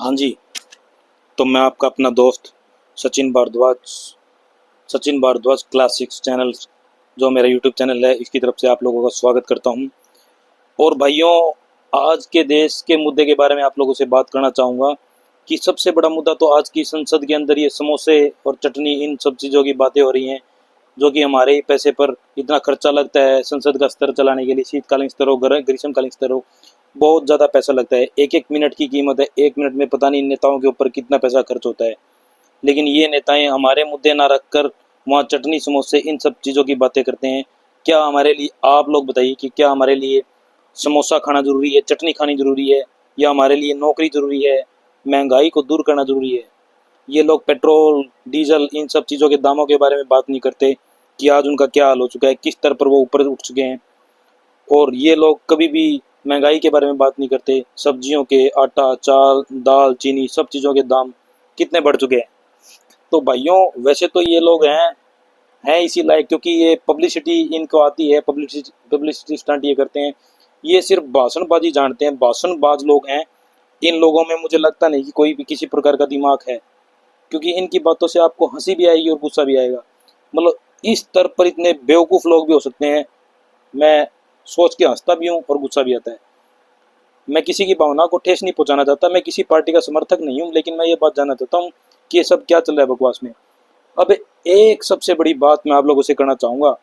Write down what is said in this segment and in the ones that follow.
हाँ जी। तो मैं आपका अपना दोस्त सचिन भारद्वाज सचिन भारद्वाज क्लास 6 चैनल, जो मेरा यूट्यूब चैनल है, इसकी तरफ से आप लोगों का स्वागत करता हूँ। और भाइयों, आज के देश के मुद्दे के बारे में आप लोगों से बात करना चाहूँगा कि सबसे बड़ा मुद्दा तो आज की संसद के अंदर ये समोसे और चटनी, इन सब चीज़ों की बातें हो रही हैं, जो कि हमारे ही पैसे पर इतना खर्चा लगता है। संसद का स्तर चलाने के लिए, शीतकालीन स्तर हो, ग्रीष्मकालीन स्तर हो, बहुत ज़्यादा पैसा लगता है। एक एक मिनट की कीमत है। एक मिनट में पता नहीं इन नेताओं के ऊपर कितना पैसा खर्च होता है। लेकिन ये नेताएं हमारे मुद्दे ना रखकर वहाँ चटनी समोसे इन सब चीज़ों की बातें करते हैं। क्या हमारे लिए, आप लोग बताइए कि क्या हमारे लिए समोसा खाना जरूरी है, चटनी खानी जरूरी है, या हमारे लिए नौकरी जरूरी है, महंगाई को दूर करना जरूरी है? ये लोग पेट्रोल, डीजल, इन सब चीज़ों के दामों के बारे में बात नहीं करते कि आज उनका क्या हाल हो चुका है, किस स्तर पर वो ऊपर उठ चुके हैं। और ये लोग कभी भी महंगाई के बारे में बात नहीं करते। सब्जियों के, आटा, चाल, दाल, चीनी, सब चीज़ों के दाम कितने बढ़ चुके हैं। तो भाइयों, वैसे तो ये लोग हैं इसी लायक क्योंकि ये पब्लिसिटी इनको आती है, पब्लिसिटी स्टंट ये करते हैं। ये सिर्फ भाषणबाजी जानते हैं, भाषणबाज लोग हैं। इन लोगों में मुझे लगता नहीं कि कोई भी किसी प्रकार का दिमाग है, क्योंकि इनकी बातों से आपको हंसी भी आएगी और गुस्सा भी आएगा। मतलब इस स्तर पर इतने बेवकूफ़ लोग भी हो सकते हैं। मैं सोच के हंसता भी हूँ और गुस्सा भी आता है। मैं किसी की भावना को ठेस नहीं पहुंचाना चाहता, मैं किसी पार्टी का समर्थक नहीं हूँ, लेकिन मैं ये बात जानना चाहता हूँ कि ये सब क्या चल रहा है बकवास में। अब एक सबसे बड़ी बात मैं आप लोगों से करना चाहूँगा।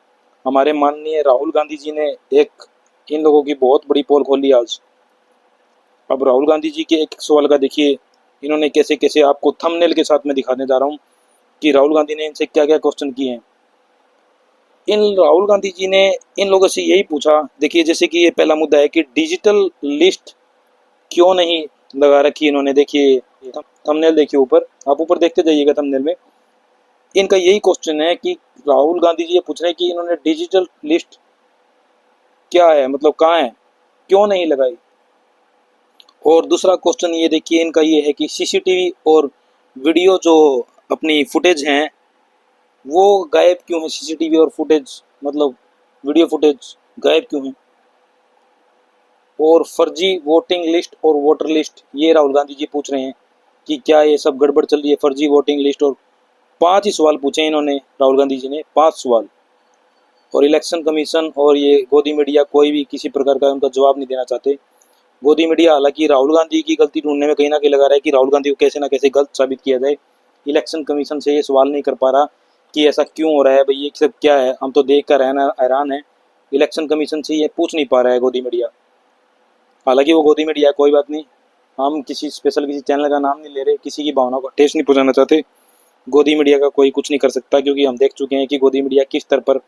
हमारे माननीय राहुल गांधी जी ने एक इन लोगों की बहुत बड़ी पोल खोली आज। अब राहुल गांधी जी के एक सवाल का देखिए, इन्होंने कैसे कैसे, आपको थंबनेल के साथ मैं दिखाने जा रहा हूँ कि राहुल गांधी ने इनसे क्या क्या क्वेश्चन किए हैं। इन राहुल गांधी जी ने इन लोगों से यही पूछा, देखिए जैसे कि ये पहला मुद्दा है कि डिजिटल लिस्ट क्यों नहीं लगा रखी इन्होंने। देखिए थंबनेल देखिए, ऊपर आप ऊपर देखते जाइएगा। थंबनेल में इनका यही क्वेश्चन है कि राहुल गांधी जी ये पूछ रहे हैं कि इन्होंने डिजिटल लिस्ट क्या है, मतलब कहाँ है, क्यों नहीं लगाई। और दूसरा क्वेश्चन ये देखिए इनका ये है कि सीसीटीवी और वीडियो जो अपनी फुटेज हैं, वो गायब क्यों है। सीसीटीवी और फुटेज, मतलब वीडियो फुटेज गायब क्यों है। और फर्जी वोटिंग लिस्ट और वोटर लिस्ट, ये राहुल गांधी जी पूछ रहे हैं कि क्या ये सब गड़बड़ चल रही है, फर्जी वोटिंग लिस्ट। और 5 ही सवाल पूछे इन्होंने, राहुल गांधी जी ने 5 सवाल। और इलेक्शन कमीशन और ये गोदी मीडिया कोई भी किसी प्रकार का उनका जवाब नहीं देना चाहते। गोदी मीडिया हालांकि राहुल गांधी की गलती ढूंढने में कहीं ना कहीं लगा रहा है कि राहुल गांधी को कैसे ना कैसे गलत साबित किया जाए। इलेक्शन कमीशन से ये सवाल नहीं कर पा रहा कि ऐसा क्यों हो रहा है भाई, ये सब क्या है, हम तो देख कर हैरान है। इलेक्शन कमीशन से ये पूछ नहीं पा रहा है गोदी मीडिया। हालांकि वो गोदी मीडिया है, कोई बात नहीं, हम किसी स्पेशल किसी चैनल का नाम नहीं ले रहे, किसी की भावना को ठेस नहीं पहुंचाना चाहते। गोदी मीडिया का कोई कुछ नहीं कर सकता, क्योंकि हम देख चुके हैं कि गोदी मीडिया किस स्तर पर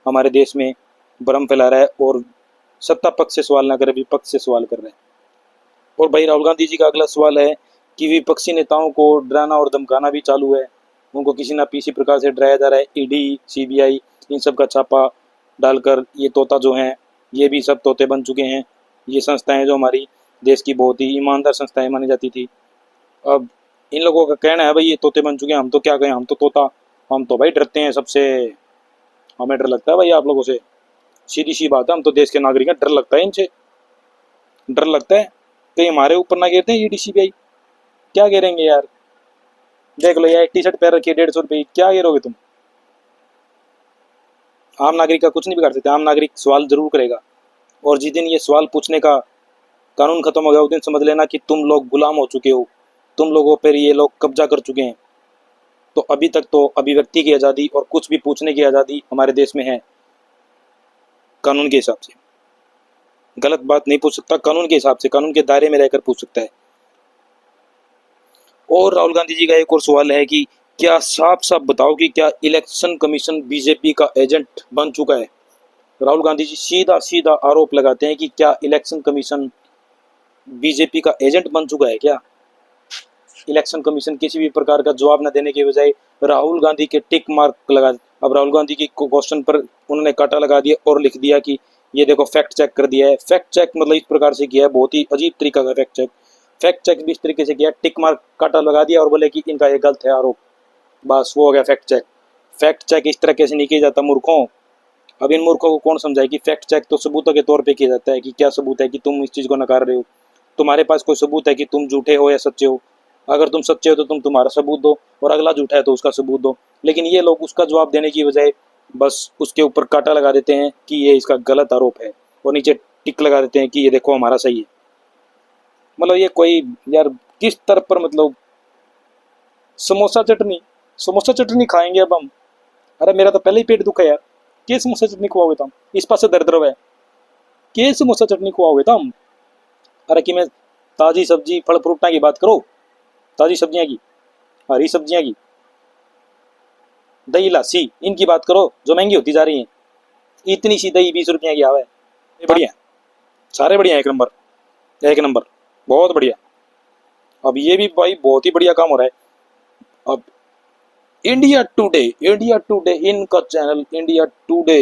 हमारे देश में भ्रम फैला रहा है और सत्ता पक्ष से सवाल ना कर विपक्ष से सवाल कर रहे हैं। और भाई राहुल गांधी जी का अगला सवाल है कि विपक्षी नेताओं को डराना और धमकाना भी चालू है। उनको किसी ना किसी प्रकार से डराया जा रहा है। ईडी, सीबीआई, इन सब का छापा डालकर ये तोता जो हैं, ये भी सब तोते बन चुके हैं। ये संस्थाएं जो हमारी देश की बहुत ही ईमानदार संस्थाएं मानी जाती थी, अब इन लोगों का कहना है भाई ये तोते बन चुके हैं, हम तो क्या कहें, हम तो तोता, हम तो भाई डरते हैं सबसे। हमें डर लगता है भाई आप लोगों से, सीधी सी बात है, हम तो देश के नागरिक हैं, डर लगता है इनसे, डर लगता है कहीं हमारे ऊपर ना गिरते हैं। ईडी सीबीआई क्या गिरेंगे यार, देख लो यार, टी शर्ट पहन रखी है 150 रुपये, क्या गिरोगे तुम। आम नागरिक का कुछ नहीं बिगाड़ सकते, आम नागरिक सवाल जरूर करेगा। और जिस दिन ये सवाल पूछने का कानून खत्म हो गया, उस दिन समझ लेना कि तुम लोग गुलाम हो चुके हो, तुम लोगों पर ये लोग कब्जा कर चुके हैं। तो अभी तक तो अभिव्यक्ति की आज़ादी और कुछ भी पूछने की आज़ादी हमारे देश में है, कानून के हिसाब से। गलत बात नहीं पूछ सकता, कानून के हिसाब से, कानून के दायरे में रहकर पूछ सकता है। और राहुल गांधी जी का एक और सवाल है कि क्या, साफ साफ बताओ कि क्या इलेक्शन कमीशन बीजेपी का एजेंट बन चुका है। राहुल गांधी जी सीधा सीधा आरोप लगाते हैं कि क्या इलेक्शन कमीशन बीजेपी का एजेंट बन चुका है क्या। इलेक्शन कमीशन किसी भी प्रकार का जवाब न देने के बजाय राहुल गांधी के टिक मार्क लगा। अब राहुल गांधी की क्वेश्चन पर उन्होंने काटा लगा दिया और लिख दिया कि ये देखो फैक्ट चेक कर दिया है। फैक्ट चेक मतलब इस प्रकार से किया है, बहुत ही अजीब तरीका का फैक्ट चेक। फैक्ट चेक भी इस तरीके से किया, टिक मार्क काटा लगा दिया और बोले कि इनका ये गलत है आरोप, बस वो हो गया फैक्ट चेक। फैक्ट चेक इस तरह कैसे नहीं किया जाता मूर्खों। अब इन मूर्खों को कौन समझाए कि फैक्ट चेक तो सबूतों के तौर पे किया जाता है, कि क्या सबूत है कि तुम इस चीज़ को नकार रहे हो, तुम्हारे पास कोई सबूत है कि तुम झूठे हो या सच्चे हो, अगर तुम सच्चे हो तो तुम तुम्हारा सबूत दो, और अगला झूठा है तो उसका सबूत दो। लेकिन ये लोग उसका जवाब देने की बजाय बस उसके ऊपर कांटा लगा देते हैं कि ये इसका गलत आरोप है, और नीचे टिक लगा देते हैं कि ये देखो हमारा सही है। मतलब ये कोई, यार किस तरफ पर, मतलब समोसा चटनी, समोसा चटनी खाएंगे अब हम। अरे मेरा तो पहले ही पेट दुखा है यार, के समोसा चटनी खुआओगे तुम, इस पास से दर्द रहा है, के समोसा चटनी खुआओगे तुम। अरे कि मैं ताजी सब्जी फल फ्रूटा की बात करो, ताजी सब्जियां की, हरी सब्जियां की, दही लस्सी इनकी बात करो जो महंगी होती जा रही है। इतनी सी दही 20 रुपया की आवे, ये बढ़िया, सारे बढ़िया, एक नंबर, एक नंबर, बहुत बढ़िया। अब ये भी भाई बहुत ही बढ़िया काम हो रहा है। अब इंडिया टुडे, इंडिया टुडे इनका चैनल इंडिया टुडे,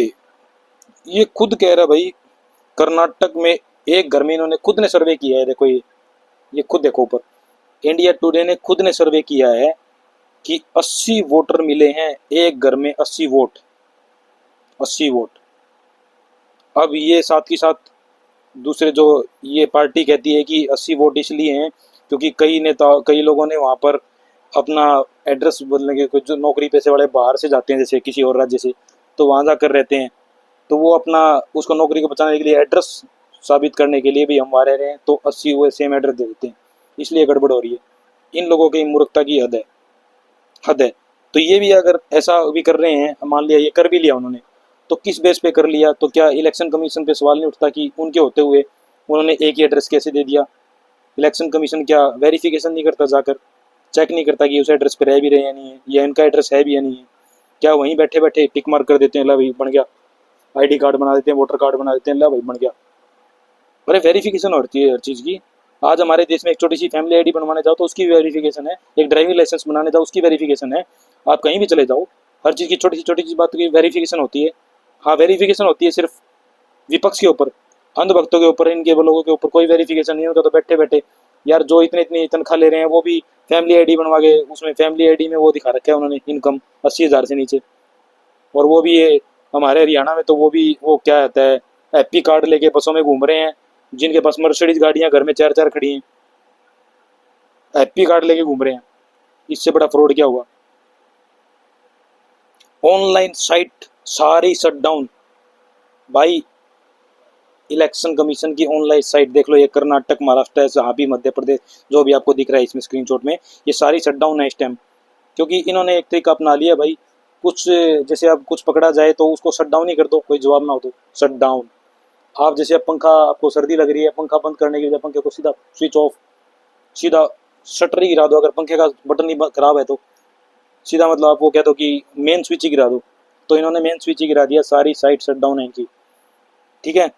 ये खुद कह रहा है भाई, कर्नाटक में एक घर में इन्होंने खुद ने सर्वे किया है। देखो ये खुद देखो ऊपर, इंडिया टुडे ने खुद ने सर्वे किया है कि 80 वोटर मिले हैं एक घर में, 80 वोट, 80 वोट। अब ये साथ ही साथ दूसरे जो ये पार्टी कहती है कि 80 वोट इसलिए हैं क्योंकि कई नेता, कई लोगों ने वहाँ पर अपना एड्रेस बदलने के, कुछ जो नौकरी पैसे वाले बाहर से जाते हैं जैसे किसी और राज्य से, तो वहाँ जाकर रहते हैं, तो वो अपना उसको नौकरी को बचाने के लिए एड्रेस साबित करने के लिए भी हम वहाँ रह रहे हैं, तो 80 हुए सेम एड्रेस दे देते हैं, इसलिए गड़बड़ हो रही है। इन लोगों की मूर्खता की हद है, हद है। तो ये भी अगर ऐसा भी कर रहे हैं, मान लिया ये कर भी लिया उन्होंने, तो किस बेस पे कर लिया, तो क्या इलेक्शन कमीशन पे सवाल नहीं उठता कि उनके होते हुए उन्होंने एक ही एड्रेस कैसे दे दिया। इलेक्शन कमीशन क्या वेरिफिकेशन नहीं करता, जाकर चेक नहीं करता कि उस एड्रेस पे रह भी रहे हैं या नहीं है, या इनका एड्रेस है भी या नहीं है। क्या वहीं बैठे बैठे टिक मार्क कर देते हैं, ला भाई बन गया, आईडी कार्ड बना देते हैं, वोटर कार्ड बना देते हैं, ला भाई बन गया। अरे वेरिफिकेशन होती है हर चीज़ की। आज हमारे देश में एक छोटी सी फैमिली आईडी बनवाने जाओ तो उसकी वेरिफिकेशन है, एक ड्राइविंग लाइसेंस बनाने जाओ उसकी वेरिफिकेशन है, आप कहीं भी चले जाओ हर चीज़ की छोटी सी बात की वेरिफिकेशन होती है। हाँ वेरिफिकेशन होती है सिर्फ विपक्ष के ऊपर, अंधभक्तों के ऊपर, इनके लोगों के ऊपर कोई वेरिफिकेशन नहीं होता। तो बैठे बैठे यार जो इतनी इतनी तनख्वाह ले रहे हैं वो भी फैमिली आईडी बनवा के, उसमें फैमिली आईडी में वो दिखा रखा है उन्होंने इनकम 80,000 से नीचे, और वो भी ये हमारे हरियाणा में तो वो भी वो क्या कहता है, हैप्पी कार्ड लेके बसों में घूम रहे हैं, जिनके पास मर्सिडीज गाड़ियां घर में चार चार खड़ी हैं, हैप्पी कार्ड लेके घूम रहे हैं। इससे बड़ा फ्रॉड क्या हुआ। ऑनलाइन साइट सारी शट डाउन भाई, इलेक्शन कमीशन की ऑनलाइन साइट देख लो, ये कर्नाटक, महाराष्ट्र है, जहाँ भी मध्य प्रदेश, जो भी आपको दिख रहा है इसमें स्क्रीनशॉट में, ये सारी शट डाउन है इस टाइम। क्योंकि इन्होंने एक तरीका अपना लिया भाई, कुछ जैसे अब कुछ पकड़ा जाए तो उसको शट डाउन ही कर दो, कोई जवाब ना हो तो शट डाउन। आप जैसे अब पंखा, आपको सर्दी लग रही है, पंखा बंद करने की बजाय पंखे को सीधा स्विच ऑफ, सीधा शटर ही गिरा दो। अगर पंखे का बटन ही खराब है तो सीधा मतलब आप वो कह दो कि मेन स्विच ही गिरा दो, तो इन्होंने मेन स्विच ही गिरा दिया, सारी साइट शट डाउन है इनकी, ठीक है।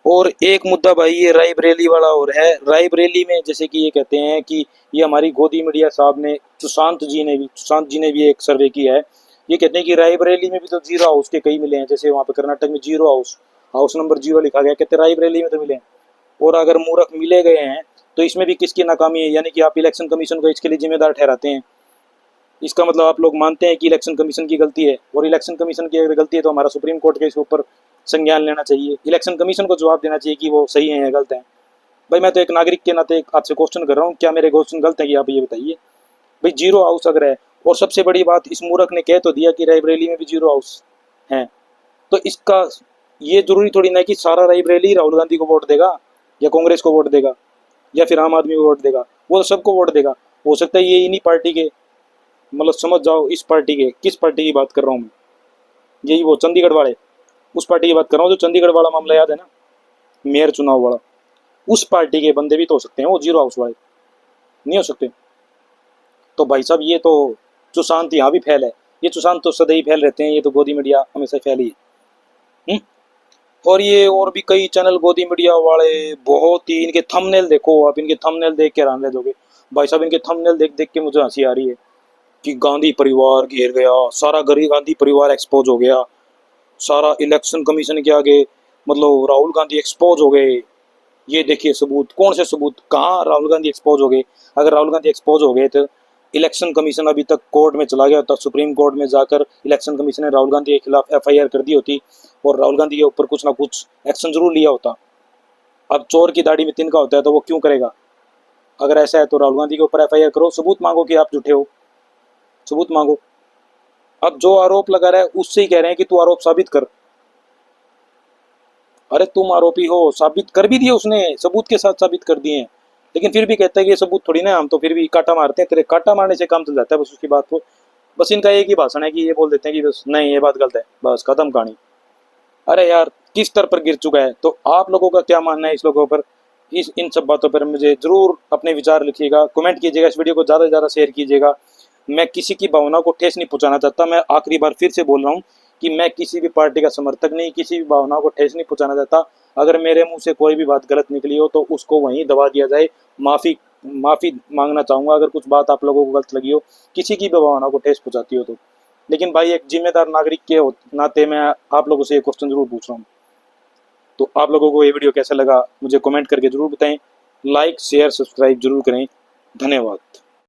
और एक मुद्दा भाई ये रायबरेली वाला और है। रायबरेली में जैसे कि ये कहते हैं कि ये हमारी गोदी मीडिया साहब ने, सुशांत जी ने भी एक सर्वे किया है। ये कहते हैं कि रायबरेली में भी तो जीरो हाउस के कई मिले हैं, जैसे वहाँ पे कर्नाटक में जीरो हाउस, हाउस नंबर 0 लिखा गया, कहते रायबरेली में तो मिले हैं। और अगर मूर्ख मिले गए हैं तो इसमें भी किसकी नाकामी है, यानी कि आप इलेक्शन कमीशन को इसके लिए जिम्मेदार ठहराते हैं। इसका मतलब आप लोग मानते हैं कि इलेक्शन कमीशन की गलती है, और इलेक्शन कमीशन की अगर गलती है तो हमारा सुप्रीम कोर्ट के इसके ऊपर संज्ञान लेना चाहिए, इलेक्शन कमीशन को जवाब देना चाहिए कि वो सही है या गलत है। भाई मैं तो एक नागरिक के नाते आपसे क्वेश्चन कर रहा हूँ, क्या मेरे क्वेश्चन गलत है कि आप ये बताइए। भाई जीरो हाउस अगर है, और सबसे बड़ी बात इस मूर्ख ने कह तो दिया कि रायबरेली में भी जीरो हाउस है, तो इसका ये जरूरी थोड़ी ना कि सारा रायबरेली राहुल गांधी को वोट देगा, या कांग्रेस को वोट देगा, या फिर आम आदमी को वोट देगा, वो तो सबको वोट देगा। हो सकता है ये इन्हीं पार्टी के, मतलब समझ जाओ इस पार्टी के, किस पार्टी की बात कर रहा हूँ मैं, यही वो चंडीगढ़ वाले, उस पार्टी की बात कर रहा हूँ जो चंडीगढ़ वाला मामला याद है ना, मेयर चुनाव वाला, उस पार्टी के बंदे भी तो हो सकते हैं वो जीरो हाउस वाले, नहीं हो सकते। तो भाई साहब ये तो सुशांत यहाँ भी फैल है, ये सुशांत तो सदैव फैल रहते हैं, ये तो गोदी मीडिया हमेशा फैली है। और ये और भी कई चैनल गोदी मीडिया वाले, बहुत ही, इनके थंबनेल देखो आप, इनके थंबनेल देख के हैरान रह जाओगे भाई साहब। इनके थंबनेल देख देख के मुझे हंसी आ रही है कि गांधी परिवार घेर गया, सारा गरीब गांधी परिवार एक्सपोज हो गया, सारा इलेक्शन कमीशन के आगे, मतलब राहुल गांधी एक्सपोज हो गए। ये देखिए सबूत, कौन से सबूत, कहाँ राहुल गांधी एक्सपोज हो गए। अगर राहुल गांधी एक्सपोज हो गए तो इलेक्शन कमीशन अभी तक कोर्ट में चला गया होता, सुप्रीम कोर्ट में जाकर इलेक्शन कमीशन ने राहुल गांधी के खिलाफ एफआईआर कर दी होती, और राहुल गांधी के ऊपर कुछ ना कुछ एक्शन जरूर लिया होता। अब चोर की दाढ़ी में तिनका होता है तो वो क्यों करेगा, अगर ऐसा है तो राहुल गांधी के ऊपर एफआईआर करो, सबूत मांगो कि आप झूठे हो, सबूत मांगो। अब जो आरोप लगा रहा है उससे ही कह रहे हैं कि तू आरोप साबित कर। अरे तुम आरोपी हो, साबित कर भी दिए उसने, सबूत के साथ साबित कर दिए हैं, लेकिन फिर भी कहता है कि ये सबूत थोड़ी ना, हम तो फिर भी काटा मारते हैं, तेरे काटा मारने से काम चल जाता है बस उसकी बात को। बस इनका एक ही भाषण है कि ये बोल देते हैं कि बस नहीं ये बात गलत है, बस खत्म कहानी। अरे यार किस स्तर पर गिर चुका है। तो आप लोगों का क्या मानना है इस लोगों पर, इस इन सब बातों पर मुझे जरूर अपने विचार लिखिएगा, कमेंट कीजिएगा, इस वीडियो को ज़्यादा से ज़्यादा शेयर कीजिएगा। मैं किसी की भावना को ठेस नहीं पहुंचाना चाहता, मैं आखिरी बार फिर से बोल रहा हूँ कि मैं किसी भी पार्टी का समर्थक नहीं, किसी भी भावना को ठेस नहीं पहुंचाना चाहता। अगर मेरे मुंह से कोई भी बात गलत निकली हो तो उसको वहीं दबा दिया जाए, माफ़ी माफ़ी मांगना चाहूँगा अगर कुछ बात आप लोगों को गलत लगी हो, किसी की भी भावना को ठेस पहुंचाती हो तो। लेकिन भाई एक जिम्मेदार नागरिक के नाते मैं आप लोगों से ये क्वेश्चन जरूर पूछ रहा हूँ। तो आप लोगों को ये वीडियो कैसा लगा मुझे कमेंट करके जरूर बताएं, लाइक शेयर सब्सक्राइब जरूर करें। धन्यवाद।